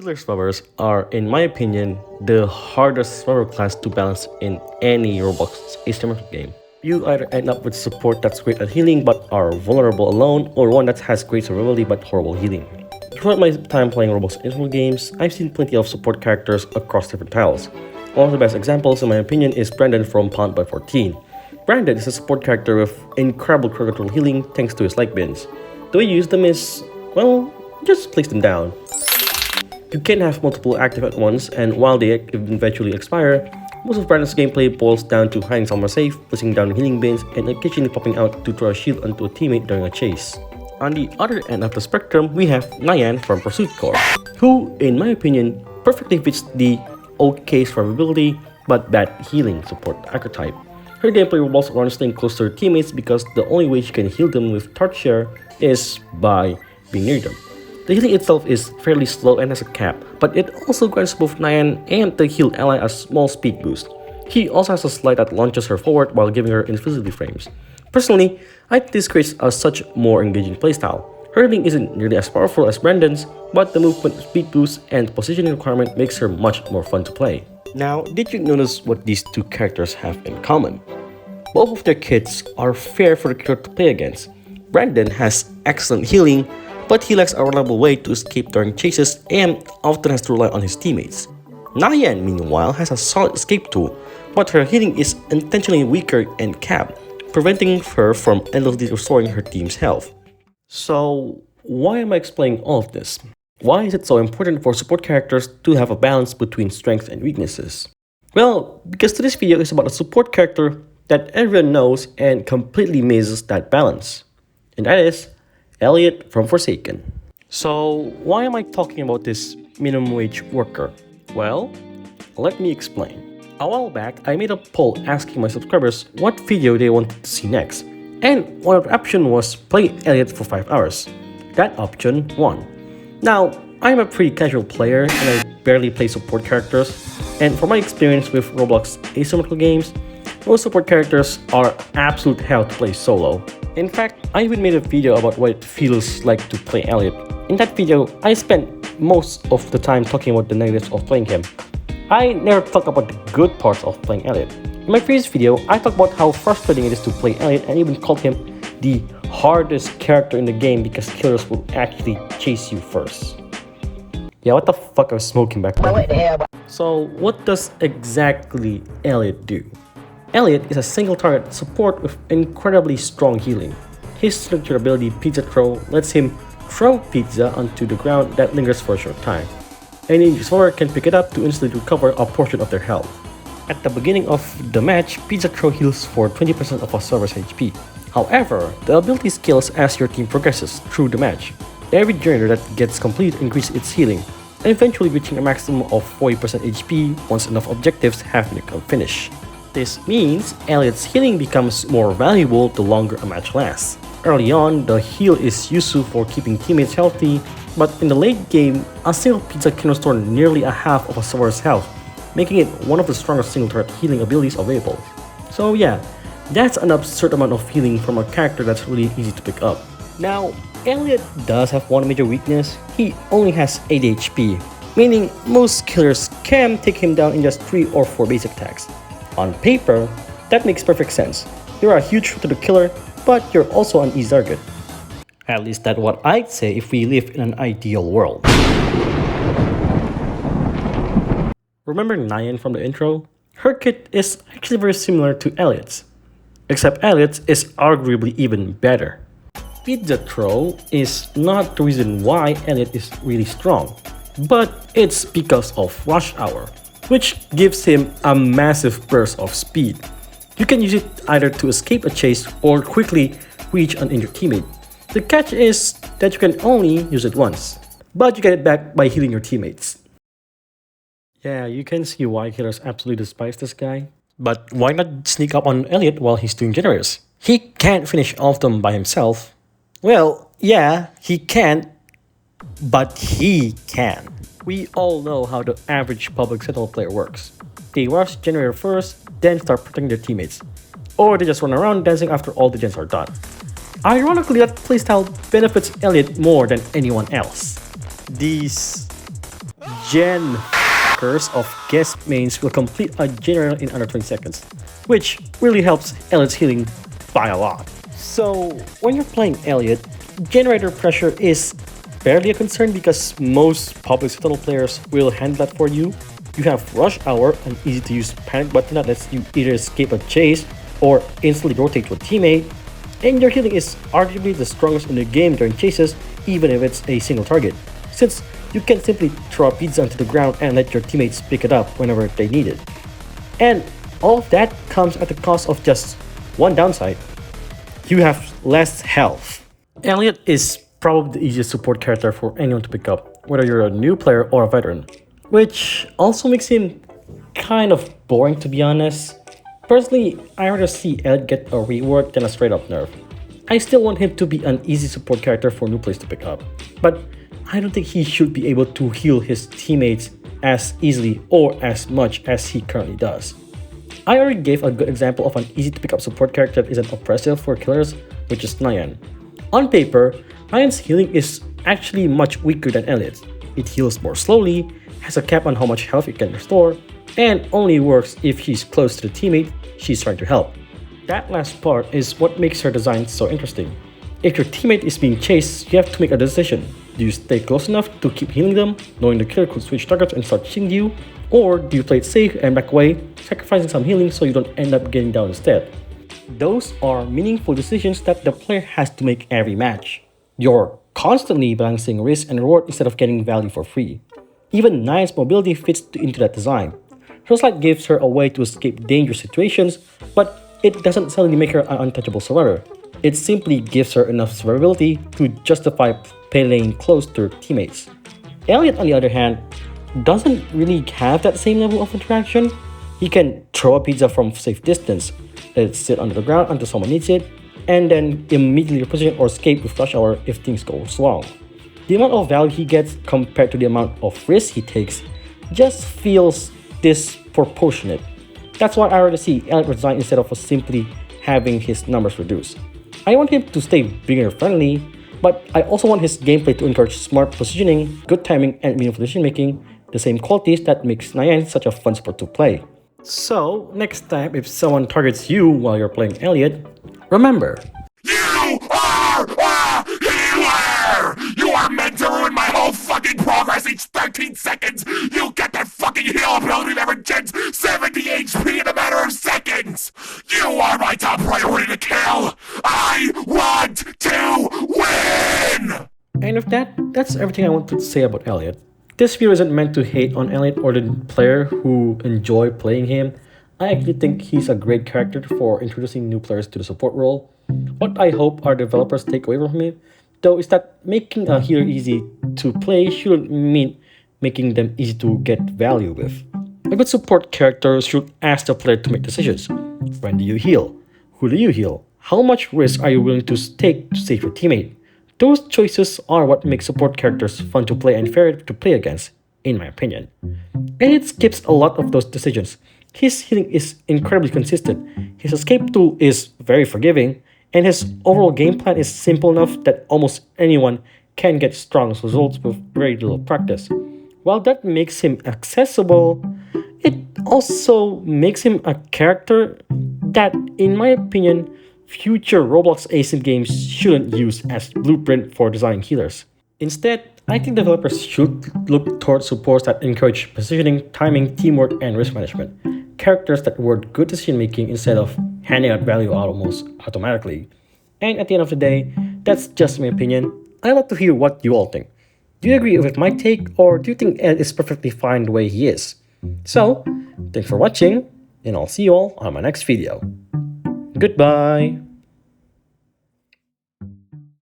Healer Swabbers are, in my opinion, the hardest Swabber class to balance in any Roblox asymmetrical game. You either end up with support that's great at healing but are vulnerable alone, or one that has great survivability but horrible healing. Throughout my time playing Roblox asymmetrical games, I've seen plenty of support characters across different tiles. One of the best examples, in my opinion, is Brandon from Pound by 14. Brandon is a support character with incredible critical healing thanks to his leg bins. The way you use them is, well, just place them down. You can have multiple active at once, and while they eventually expire, most of Brandon's gameplay boils down to hiding somewhere safe, placing down healing bins, and occasionally popping out to throw a shield onto a teammate during a chase. On the other end of the spectrum, we have Nyan from Pursuit Corps, who, in my opinion, perfectly fits the okay survivability but bad healing support archetype. Her gameplay revolves around staying close to her teammates because the only way she can heal them with torch share is by being near them. The healing itself is fairly slow and has a cap, but it also grants both Nyan and the healed ally a small speed boost. He also has a slide that launches her forward while giving her invisibility frames. Personally, I think this creates a such more engaging playstyle. Her healing isn't nearly as powerful as Brandon's, but the movement speed boost and positioning requirement makes her much more fun to play. Now, did you notice what these two characters have in common? Both of their kits are fair for the character to play against. Brandon has excellent healing, but he lacks a reliable way to escape during chases and often has to rely on his teammates. Nyan, meanwhile, has a solid escape tool, but her healing is intentionally weaker and capped, preventing her from endlessly restoring her team's health. So, why am I explaining all of this? Why is it so important for support characters to have a balance between strengths and weaknesses? Well, because today's video is about a support character that everyone knows and completely misses that balance. And that is Elliot from Forsaken. So, why am I talking about this minimum wage worker? Well, let me explain. A while back, I made a poll asking my subscribers what video they wanted to see next. And one of the options was play Elliot for 5 hours. That option won. Now, I'm a pretty casual player and I barely play support characters. And from my experience with Roblox asymmetrical games, most support characters are absolute hell to play solo. In fact, I even made a video about what it feels like to play Elliot. In that video, I spent most of the time talking about the negatives of playing him. I never talked about the good parts of playing Elliot. In my previous video, I talked about how frustrating it is to play Elliot and even called him the hardest character in the game because killers will actually chase you first. Yeah, what the fuck I was smoking back then. So, what does exactly Elliot do? Elliot is a single target support with incredibly strong healing. His signature ability Pizza Throw lets him throw pizza onto the ground that lingers for a short time. Any scorer can pick it up to instantly recover a portion of their health. At the beginning of the match, Pizza Throw heals for 20% of a server's HP. However, the ability scales as your team progresses through the match. Every generator that gets completed increases its healing, and eventually reaching a maximum of 40% HP once enough objectives have been finished. This means Elliot's healing becomes more valuable the longer a match lasts. Early on, the heal is useful for keeping teammates healthy, but in the late game, a single pizza can restore nearly a half of a server's health, making it one of the strongest single target healing abilities available. So yeah, that's an absurd amount of healing from a character that's really easy to pick up. Now, Elliot does have one major weakness. He only has 80 HP, meaning most killers can take him down in just 3 or 4 basic attacks. On paper, that makes perfect sense. You're a huge threat to the killer, but you're also an easy target. At least that's what I'd say if we live in an ideal world. Remember Nyan from the intro? Her kit is actually very similar to Elliot's, except Elliot's is arguably even better. Pizza Throw is not the reason why Elliot is really strong, but it's because of Rush Hour, which gives him a massive burst of speed. You can use it either to escape a chase or quickly reach an injured teammate. The catch is that you can only use it once, but you get it back by healing your teammates. Yeah, you can see why killers absolutely despise this guy. But why not sneak up on Elliot while he's doing generators? He can't finish all of them by himself. Well, yeah, he can't, but he can. We all know how the average public sentinel player works. They rush generator first, then start protecting their teammates. Or they just run around dancing after all the gens are done. Ironically, that playstyle benefits Elliot more than anyone else. These gen curse of guest mains will complete a general in under 20 seconds, which really helps Elliot's healing by a lot. So when you're playing Elliot, generator pressure is barely a concern because most public tunnel players will handle that for you. You have Rush Hour, an easy to use panic button that lets you either escape a chase or instantly rotate to a teammate, and your healing is arguably the strongest in the game during chases, even if it's a single target, since you can simply throw a pizza onto the ground and let your teammates pick it up whenever they need it. And all of that comes at the cost of just one downside: you have less health. Elliot is probably the easiest support character for anyone to pick up, whether you're a new player or a veteran, which also makes him kind of boring, to be honest. Personally, I'd rather see Elliot get a rework than a straight up nerf. I still want him to be an easy support character for new players to pick up, but I don't think he should be able to heal his teammates as easily or as much as he currently does. I already gave a good example of an easy to pick up support character that isn't oppressive for killers, which is Nyan. On paper, Nyan's healing is actually much weaker than Elliot's. It heals more slowly, has a cap on how much health it can restore, and only works if she's close to the teammate she's trying to help. That last part is what makes her design so interesting. If your teammate is being chased, you have to make a decision. Do you stay close enough to keep healing them, knowing the killer could switch targets and start shooting you? Or do you play it safe and back away, sacrificing some healing so you don't end up getting down instead? Those are meaningful decisions that the player has to make every match. You're constantly balancing risk and reward instead of getting value for free. Even Nyan's mobility fits into that design. Her slide gives her a way to escape dangerous situations, but it doesn't suddenly make her an untouchable survivor. It simply gives her enough survivability to justify playing close to her teammates. Elliot, on the other hand, doesn't really have that same level of interaction. He can throw a pizza from safe distance, let it sit under the ground until someone needs it, and then immediately reposition or escape with Rush Hour if things go wrong. The amount of value he gets compared to the amount of risk he takes just feels disproportionate. That's why I rather see Elliot resign instead of simply having his numbers reduced. I want him to stay beginner friendly, but I also want his gameplay to encourage smart positioning, good timing, and meaningful decision making, the same qualities that makes Nyan such a fun sport to play. So, next time if someone targets you while you're playing Elliot, remember, You are a healer! You are meant to ruin my whole fucking progress each 13 seconds! You get that fucking heal ability that regens 70 HP in a matter of seconds! You are my top priority to kill! I want to win! and with that, that's everything I wanted to say about Elliot. This video isn't meant to hate on Elliot or the player who enjoy playing him. I actually think he's a great character for introducing new players to the support role. What I hope our developers take away from him, though, is that making a healer easy to play shouldn't mean making them easy to get value with. A good support character should ask the player to make decisions. When do you heal? Who do you heal? How much risk are you willing to take to save your teammate? Those choices are what make support characters fun to play and fair to play against, in my opinion. And it skips a lot of those decisions. His healing is incredibly consistent, his escape tool is very forgiving, and his overall game plan is simple enough that almost anyone can get strong results with very little practice. While that makes him accessible, it also makes him a character that, in my opinion, future Roblox asym games shouldn't use as blueprint for designing healers. Instead, I think developers should look towards supports that encourage positioning, timing, teamwork, and risk management. Characters that reward good decision making instead of handing out value almost automatically. And at the end of the day, that's just my opinion. I'd love to hear what you all think. Do you agree with my take, or do you think Ed is perfectly fine the way he is? So, thanks for watching, and I'll see you all on my next video. Goodbye!